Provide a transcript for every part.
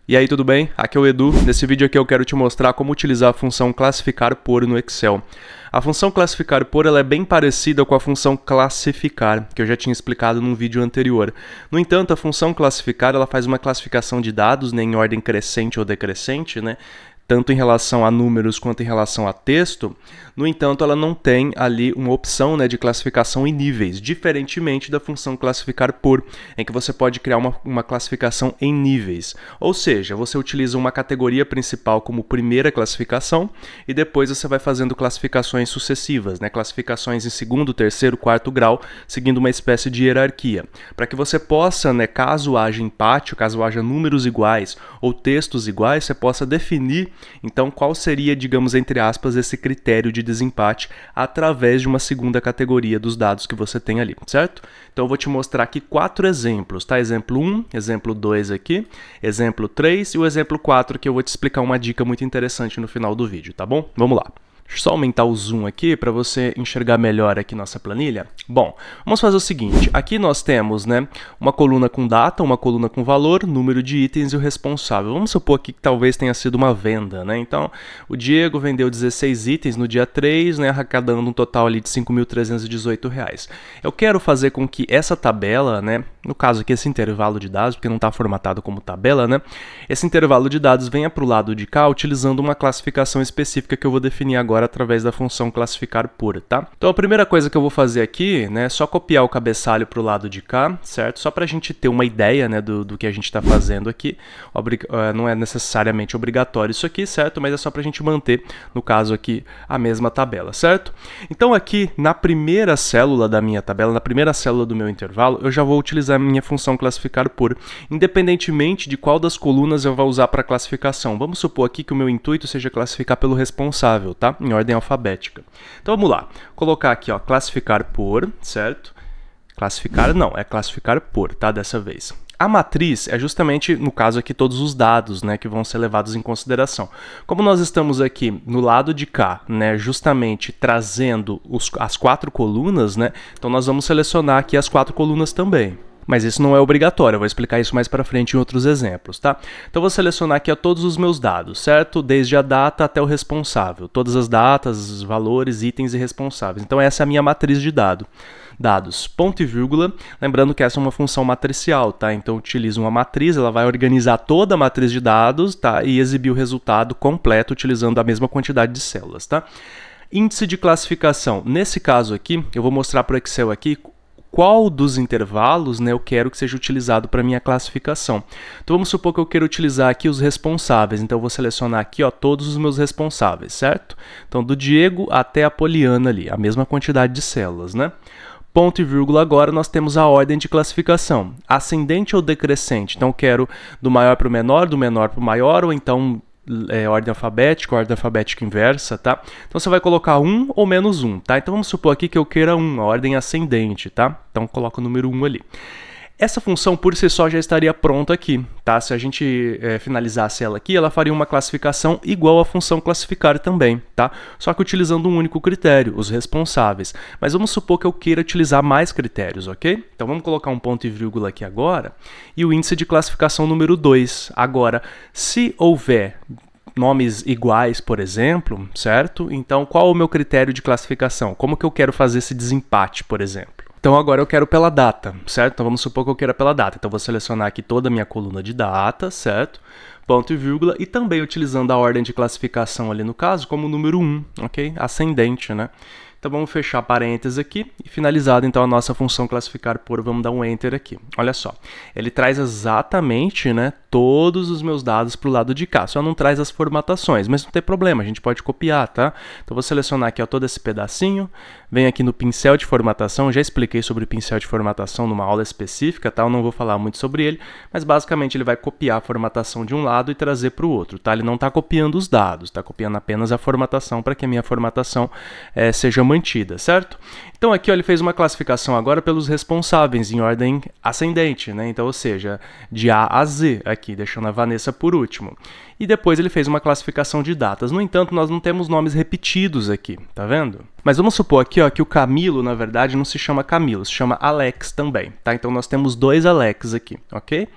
E aí, tudo bem? Aqui é o Edu. Nesse vídeo aqui eu quero te mostrar como utilizar a função classificar por no Excel. A função classificar por ela é bem parecida com a função classificar, que eu já tinha explicado num vídeo anterior. No entanto, a função classificar ela faz uma classificação de dados, né, em ordem crescente ou decrescente, né? Tanto em relação a números quanto em relação a texto. No entanto, ela não tem ali uma opção, né, de classificação em níveis, diferentemente da função classificar por, em que você pode criar uma classificação em níveis. Ou seja, você utiliza uma categoria principal como primeira classificação e depois você vai fazendo classificações sucessivas, né, classificações em segundo, terceiro, quarto grau, seguindo uma espécie de hierarquia. Para que você possa, né, caso haja empate, caso haja números iguais ou textos iguais, você possa definir então qual seria, digamos, entre aspas, esse critério de desempate através de uma segunda categoria dos dados que você tem ali, certo? Então eu vou te mostrar aqui 4 exemplos, tá? Exemplo 1, exemplo 2 aqui, exemplo 3 e o exemplo 4 que eu vou te explicar uma dica muito interessante no final do vídeo, tá bom? Vamos lá. Deixa eu só aumentar o zoom aqui para você enxergar melhor aqui nossa planilha. Bom, vamos fazer o seguinte, aqui nós temos, né, uma coluna com data, uma coluna com valor, número de itens e o responsável. Vamos supor aqui que talvez tenha sido uma venda, né? Então, o Diego vendeu 16 itens no dia 3, né, arrecadando um total ali de R$ 5.318. Eu quero fazer com que essa tabela, né, no caso aqui esse intervalo de dados, porque não está formatado como tabela, né, esse intervalo de dados venha para o lado de cá utilizando uma classificação específica que eu vou definir agora através da função classificar por, tá? Então a primeira coisa que eu vou fazer aqui, né, é só copiar o cabeçalho para o lado de cá, certo? Só para a gente ter uma ideia, né, do que a gente está fazendo aqui. Não é necessariamente obrigatório isso aqui, certo? Mas é só para a gente manter, no caso aqui, a mesma tabela, certo? Então aqui, na primeira célula da minha tabela, na primeira célula do meu intervalo, eu já vou utilizar a minha função classificar por, independentemente de qual das colunas eu vou usar para classificação. Vamos supor aqui que o meu intuito seja classificar pelo responsável, tá? Em ordem alfabética. Então vamos lá, colocar aqui, ó, classificar por, certo? Classificar não, é classificar por, tá? Dessa vez. A matriz é justamente, no caso aqui, todos os dados, né, que vão ser levados em consideração. Como nós estamos aqui no lado de cá, né, justamente trazendo as 4 colunas, né, então nós vamos selecionar aqui as 4 colunas também. Mas isso não é obrigatório, eu vou explicar isso mais para frente em outros exemplos, tá? Então eu vou selecionar aqui todos os meus dados, certo? Desde a data até o responsável, todas as datas, valores, itens e responsáveis. Então essa é a minha matriz de dados, ponto e vírgula, lembrando que essa é uma função matricial, tá? Então eu utilizo uma matriz, ela vai organizar toda a matriz de dados, tá? E exibir o resultado completo utilizando a mesma quantidade de células, tá? Índice de classificação, nesse caso aqui, eu vou mostrar para o Excel aqui qual dos intervalos, né, eu quero que seja utilizado para minha classificação. Então vamos supor que eu quero utilizar aqui os responsáveis, então eu vou selecionar aqui, ó, todos os meus responsáveis, certo? Então do Diego até a Poliana ali, a mesma quantidade de células, né? Ponto e vírgula, agora nós temos a ordem de classificação, ascendente ou decrescente, então eu quero do maior para o menor, do menor para o maior, ou então ordem alfabética inversa, tá? Então você vai colocar 1 ou menos 1, tá? Então vamos supor aqui que eu queira 1, a ordem ascendente, tá? Então coloca o número 1 ali. Essa função por si só já estaria pronta aqui, tá? Se a gente finalizasse ela aqui, ela faria uma classificação igual à função classificar também, tá? Só que utilizando um único critério, os responsáveis. Mas vamos supor que eu queira utilizar mais critérios, ok? Então vamos colocar um ponto e vírgula aqui agora e o índice de classificação número 2. Agora, se houver nomes iguais, por exemplo, certo? Então qual é o meu critério de classificação? Como que eu quero fazer esse desempate, por exemplo? Então agora eu quero pela data, certo? Então vamos supor que eu queira pela data. Então vou selecionar aqui toda a minha coluna de data, certo? Ponto e vírgula, e também utilizando a ordem de classificação ali no caso como número 1, ok? Ascendente, né? Então vamos fechar parênteses aqui e finalizado então a nossa função classificar por, vamos dar um Enter aqui. Olha só, ele traz exatamente, né, todos os meus dados para o lado de cá, só não traz as formatações, mas não tem problema, a gente pode copiar, tá? Então vou selecionar aqui, ó, todo esse pedacinho, venho aqui no pincel de formatação, já expliquei sobre o pincel de formatação numa aula específica, tá? Eu não vou falar muito sobre ele, mas basicamente ele vai copiar a formatação de um lado e trazer para o outro, tá? Ele não está copiando os dados, está copiando apenas a formatação para que a minha formatação seja mantida, certo? Então aqui, ó, ele fez uma classificação agora pelos responsáveis em ordem ascendente, né? Então, ou seja, de A a Z aqui, deixando a Vanessa por último. E depois ele fez uma classificação de datas. No entanto, nós não temos nomes repetidos aqui, tá vendo? Mas vamos supor aqui, ó, que o Camilo, na verdade, não se chama Camilo, se chama Alex também, tá? Então nós temos 2 Alex aqui, ok?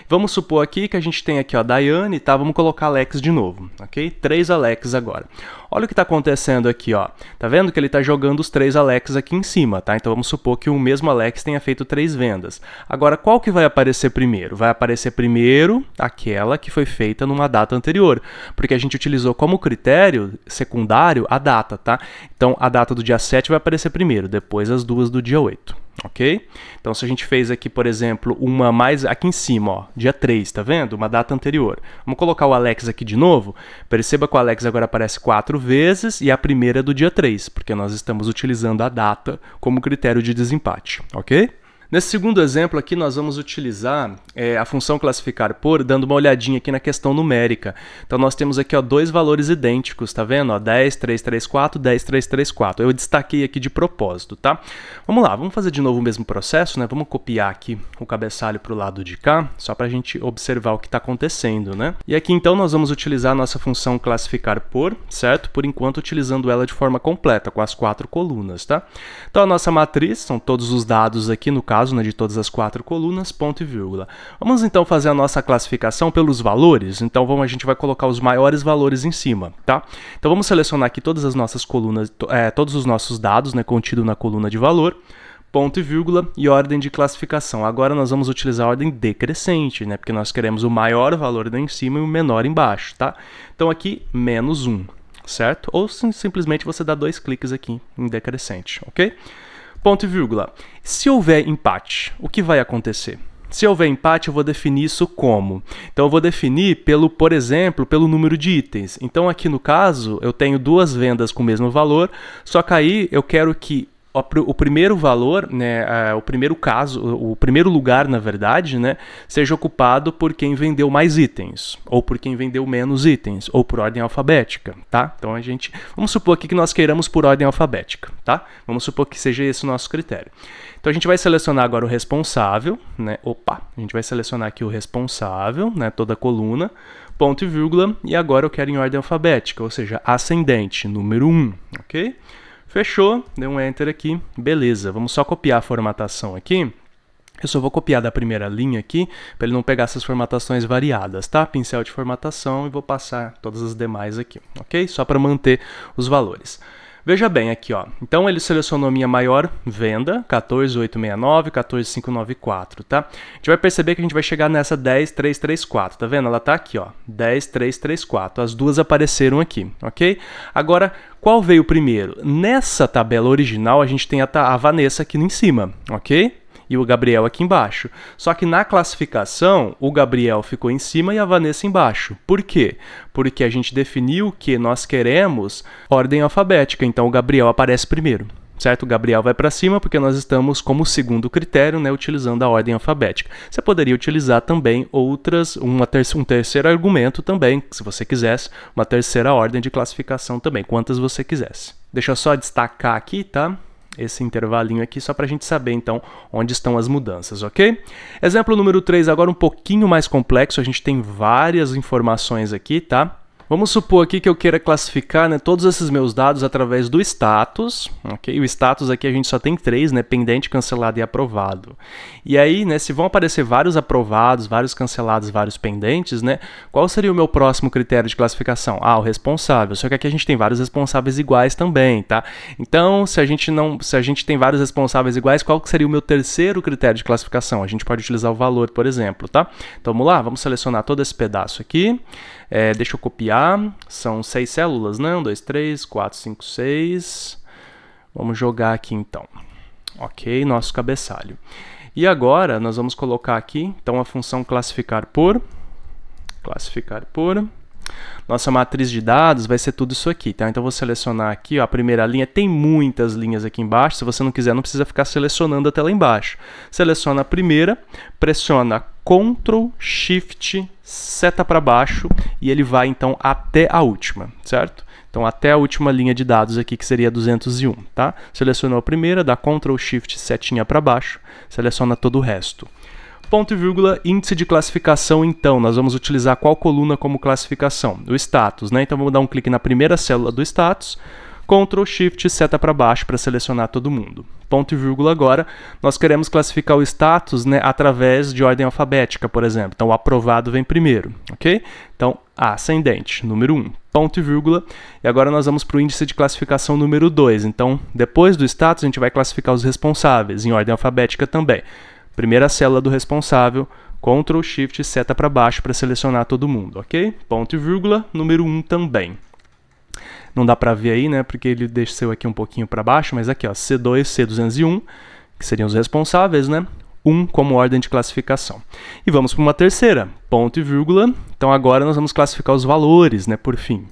Vamos supor aqui que a gente tem aqui, ó, Daiane, tá? Vamos colocar Alex de novo, ok? 3 Alex agora. Olha o que está acontecendo aqui, ó. Tá vendo que ele está jogando os 3 Alex aqui em cima, tá? Então vamos supor que o mesmo Alex tenha feito 3 vendas. Agora, qual que vai aparecer primeiro? Vai aparecer primeiro aquela que foi feita numa data anterior, porque a gente utilizou como critério secundário a data, tá? Então a data do dia 7 vai aparecer primeiro, depois as duas do dia 8. Ok? Então, se a gente fez aqui, por exemplo, uma mais aqui em cima, ó, dia 3, tá vendo? Uma data anterior. Vamos colocar o Alex aqui de novo. Perceba que o Alex agora aparece 4 vezes e a primeira é do dia 3, porque nós estamos utilizando a data como critério de desempate, ok? Nesse segundo exemplo aqui, nós vamos utilizar a função classificar por, dando uma olhadinha aqui na questão numérica. Então, nós temos aqui, ó, 2 valores idênticos, tá vendo? Ó, 10, 3, 3, 4, 10, 3, 3, 4. Eu destaquei aqui de propósito, tá? Vamos lá, vamos fazer de novo o mesmo processo, né? Vamos copiar aqui o cabeçalho para o lado de cá, só para a gente observar o que está acontecendo, né? E aqui, então, nós vamos utilizar a nossa função classificar por, certo? Por enquanto, utilizando ela de forma completa, com as 4 colunas, tá? Então, a nossa matriz, são todos os dados aqui, no caso, né, de todas as 4 colunas, ponto e vírgula. Vamos então fazer a nossa classificação pelos valores. Então a gente vai colocar os maiores valores em cima, tá? Então vamos selecionar aqui todas as nossas colunas, todos os nossos dados, né, contido na coluna de valor, ponto e vírgula e ordem de classificação. Agora nós vamos utilizar a ordem decrescente, né, porque nós queremos o maior valor lá em cima e o menor embaixo, tá? Então aqui menos 1, certo? Ou simplesmente você dá 2 cliques aqui em decrescente, ok? Ponto e vírgula. Se houver empate, o que vai acontecer? Se houver empate, eu vou definir isso como? Então, eu vou definir, por exemplo, pelo número de itens. Então, aqui no caso, eu tenho 2 vendas com o mesmo valor, só que aí eu quero que o primeiro valor, né, o primeiro lugar, na verdade, né, seja ocupado por quem vendeu mais itens, ou por quem vendeu menos itens, ou por ordem alfabética, tá? Então vamos supor aqui que nós queiramos por ordem alfabética, tá? Vamos supor que seja esse o nosso critério. Então a gente vai selecionar agora o responsável, né? A gente vai selecionar aqui o responsável, né, toda a coluna, ponto e vírgula, e agora eu quero em ordem alfabética, ou seja, ascendente, número 1, ok? Fechou, deu um Enter aqui, beleza. Vamos só copiar a formatação aqui. Eu só vou copiar da primeira linha aqui, para ele não pegar essas formatações variadas, tá? Pincel de formatação e vou passar todas as demais aqui, ok? Só para manter os valores. Veja bem aqui, ó. Então ele selecionou minha maior venda, 14.869, 14.594, tá? A gente vai perceber que a gente vai chegar nessa 10.334, tá vendo? Ela tá aqui, ó, 10.334. As duas apareceram aqui, ok? Agora, qual veio primeiro? Nessa tabela original, a gente tem a Vanessa aqui em cima, ok? E o Gabriel aqui embaixo. Só que na classificação, o Gabriel ficou em cima e a Vanessa embaixo. Por quê? Porque a gente definiu que nós queremos ordem alfabética, então o Gabriel aparece primeiro, certo? O Gabriel vai para cima porque nós estamos como segundo critério, né, utilizando a ordem alfabética. Você poderia utilizar também um terceiro argumento também, se você quisesse, uma terceira ordem de classificação também, quantas você quisesse. Deixa eu só destacar aqui, tá? Esse intervalinho aqui, só para a gente saber, então, onde estão as mudanças, ok? Exemplo número 3, agora um pouquinho mais complexo, a gente tem várias informações aqui, tá? Vamos supor aqui que eu queira classificar, né, todos esses meus dados através do status, ok? O status aqui a gente só tem 3, né, pendente, cancelado e aprovado. E aí, né, se vão aparecer vários aprovados, vários cancelados, vários pendentes, né, qual seria o meu próximo critério de classificação? Ah, o responsável. Só que aqui a gente tem vários responsáveis iguais também, tá? Então, se a gente tem vários responsáveis iguais, qual seria o meu terceiro critério de classificação? A gente pode utilizar o valor, por exemplo, tá? Então, vamos lá, vamos selecionar todo esse pedaço aqui. Deixa eu copiar, são 6 células, né? 1, 2, 3, 4, 5, 6. Vamos jogar aqui então. Ok, nosso cabeçalho. E agora nós vamos colocar aqui, então, a função classificar por. Nossa matriz de dados vai ser tudo isso aqui, tá? Então, eu vou selecionar aqui, ó, a primeira linha. Tem muitas linhas aqui embaixo. Se você não quiser, não precisa ficar selecionando até lá embaixo. Seleciona a primeira, pressiona Ctrl, Shift, seta para baixo e ele vai, então, até a última, certo? Então, até a última linha de dados aqui, que seria 201, tá? Selecionou a primeira, dá Ctrl, Shift, setinha para baixo, seleciona todo o resto. Ponto e vírgula, índice de classificação, então, nós vamos utilizar qual coluna como classificação? O status, né? Então, vamos dar um clique na primeira célula do status, Ctrl Shift seta para baixo para selecionar todo mundo. Ponto e vírgula agora, nós queremos classificar o status, né, através de ordem alfabética, por exemplo. Então, o aprovado vem primeiro, ok? Então, ascendente, número 1, ponto e vírgula. E agora nós vamos para o índice de classificação número 2. Então, depois do status, a gente vai classificar os responsáveis, em ordem alfabética também. Primeira célula do responsável, Ctrl Shift seta para baixo para selecionar todo mundo, ok? Ponto e vírgula, número 1 também. Não dá para ver aí, né, porque ele desceu aqui um pouquinho para baixo, mas aqui, ó, C2, C201, que seriam os responsáveis, né? 1 como ordem de classificação. E vamos para uma terceira, ponto e vírgula. Então agora nós vamos classificar os valores, né, por fim.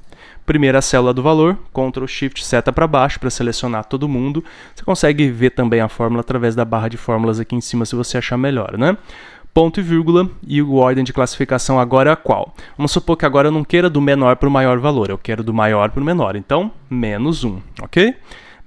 Primeira célula do valor, Ctrl Shift seta para baixo para selecionar todo mundo. Você consegue ver também a fórmula através da barra de fórmulas aqui em cima se você achar melhor, né? Ponto e vírgula, e a ordem de classificação agora é a qual? Vamos supor que agora eu não queira do menor para o maior valor, eu quero do maior para o menor, então, menos 1, ok?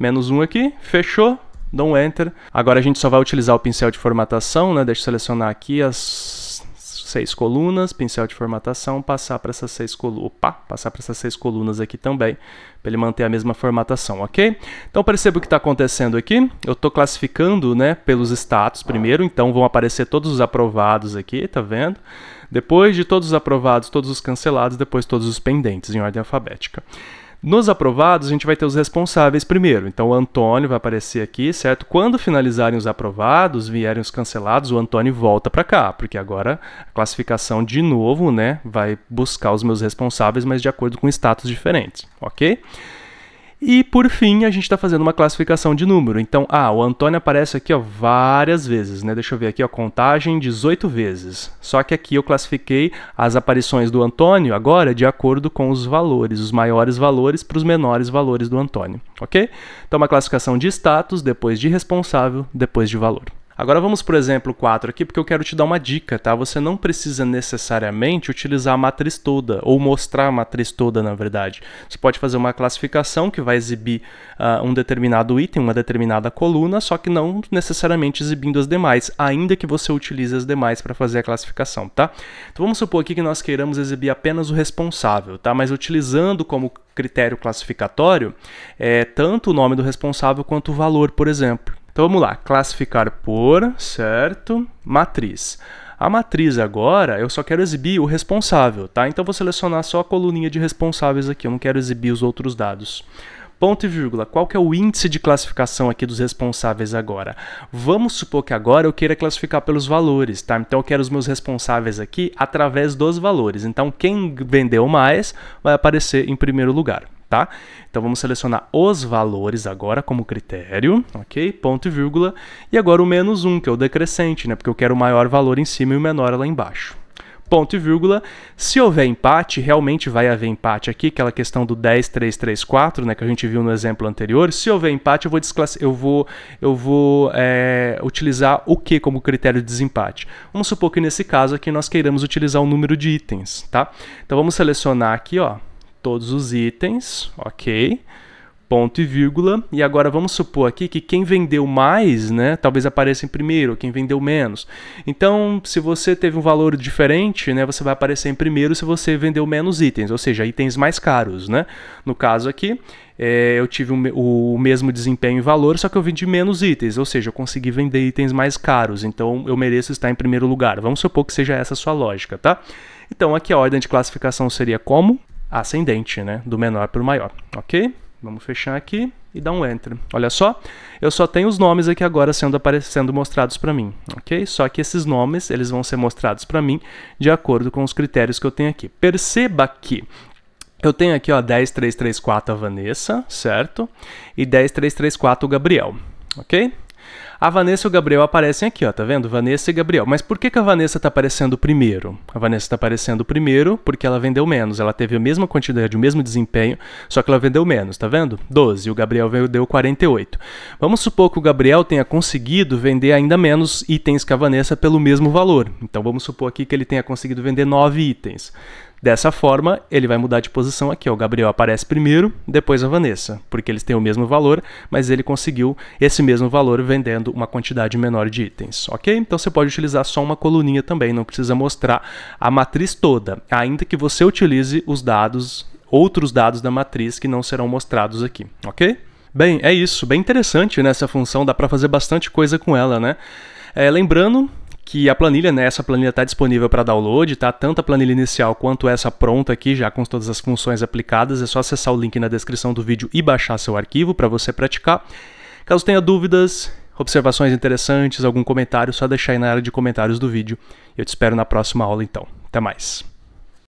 Menos 1 aqui, fechou, dá um Enter. Agora a gente só vai utilizar o pincel de formatação, né? Deixa eu selecionar aqui as 6 colunas, pincel de formatação, passar para essas 6 colunas, passar para essas 6 colunas aqui também, para ele manter a mesma formatação, ok? Então perceba o que está acontecendo aqui, eu estou classificando, né, pelos status primeiro, então vão aparecer todos os aprovados aqui, tá vendo? Depois de todos os aprovados, todos os cancelados, depois todos os pendentes em ordem alfabética. Nos aprovados, a gente vai ter os responsáveis primeiro. Então, o Antônio vai aparecer aqui, certo? Quando finalizarem os aprovados, vierem os cancelados, o Antônio volta para cá, porque agora a classificação, de novo, né, vai buscar os meus responsáveis, mas de acordo com status diferentes, ok? E, por fim, a gente está fazendo uma classificação de número. Então, o Antônio aparece aqui, ó, várias vezes, né? Deixa eu ver aqui, ó, contagem 18 vezes. Só que aqui eu classifiquei as aparições do Antônio agora de acordo com os valores, os maiores valores para os menores valores do Antônio, ok? Então, uma classificação de status, depois de responsável, depois de valor. Agora vamos para o exemplo 4 aqui, porque eu quero te dar uma dica, tá? Você não precisa necessariamente utilizar a matriz toda, ou mostrar a matriz toda, na verdade. Você pode fazer uma classificação que vai exibir um determinado item, uma determinada coluna, só que não necessariamente exibindo as demais, ainda que você utilize as demais para fazer a classificação, tá? Então vamos supor aqui que nós queiramos exibir apenas o responsável, tá? Mas utilizando como critério classificatório tanto o nome do responsável quanto o valor, por exemplo. Então vamos lá, classificar por, certo, matriz. A matriz agora, eu só quero exibir o responsável, tá? Então vou selecionar só a coluninha de responsáveis aqui, eu não quero exibir os outros dados. Ponto e vírgula, qual que é o índice de classificação aqui dos responsáveis agora? Vamos supor que agora eu queira classificar pelos valores, tá? Então eu quero os meus responsáveis aqui através dos valores. Então quem vendeu mais vai aparecer em primeiro lugar. Tá? Então vamos selecionar os valores agora como critério, ok? Ponto e vírgula. E agora o menos 1, que é o decrescente, né? Porque eu quero o maior valor em cima e o menor lá embaixo. Ponto e vírgula. Se houver empate, realmente vai haver empate aqui, aquela questão do 10, 3, 3, 4, né? Que a gente viu no exemplo anterior. Se houver empate, eu vou utilizar o que como critério de desempate? Vamos supor que nesse caso aqui nós queiramos utilizar o número de itens, tá? Então vamos selecionar aqui, ó, todos os itens, ok, ponto e vírgula, e agora vamos supor aqui que quem vendeu mais, né, talvez apareça em primeiro, quem vendeu menos. Então, se você teve um valor diferente, né, você vai aparecer em primeiro se você vendeu menos itens, ou seja, itens mais caros, né. No caso aqui, eu tive o mesmo desempenho e valor, só que eu vendi menos itens, ou seja, eu consegui vender itens mais caros, então eu mereço estar em primeiro lugar. Vamos supor que seja essa a sua lógica, tá? Então, aqui a ordem de classificação seria como? Ascendente, né? Do menor para o maior, ok? Vamos fechar aqui e dar um Enter. Olha só, eu só tenho os nomes aqui agora sendo mostrados para mim, ok? Só que esses nomes, eles vão ser mostrados para mim de acordo com os critérios que eu tenho aqui. Perceba que eu tenho aqui, ó, 10334 a Vanessa, certo? E 10334 o Gabriel, ok? A Vanessa e o Gabriel aparecem aqui, ó, tá vendo? Vanessa e Gabriel. Mas por que a Vanessa está aparecendo primeiro? A Vanessa está aparecendo primeiro porque ela vendeu menos. Ela teve a mesma quantidade, o mesmo desempenho, só que ela vendeu menos, tá vendo? 12. E o Gabriel vendeu 48. Vamos supor que o Gabriel tenha conseguido vender ainda menos itens que a Vanessa pelo mesmo valor. Então vamos supor aqui que ele tenha conseguido vender 9 itens. Dessa forma, ele vai mudar de posição aqui. Ó. O Gabriel aparece primeiro, depois a Vanessa, porque eles têm o mesmo valor, mas ele conseguiu esse mesmo valor vendendo uma quantidade menor de itens, ok? Então você pode utilizar só uma coluninha também, não precisa mostrar a matriz toda, ainda que você utilize os dados outros dados da matriz que não serão mostrados aqui, ok? Bem, é isso, bem interessante nessa função, dá para fazer bastante coisa com ela, né? Lembrando que a planilha, né, essa planilha está disponível para download, tá? Tanto a planilha inicial quanto essa pronta aqui, já com todas as funções aplicadas, é só acessar o link na descrição do vídeo e baixar seu arquivo para você praticar. Caso tenha dúvidas, observações interessantes, algum comentário, só deixar aí na área de comentários do vídeo. Eu te espero na próxima aula então. Até mais!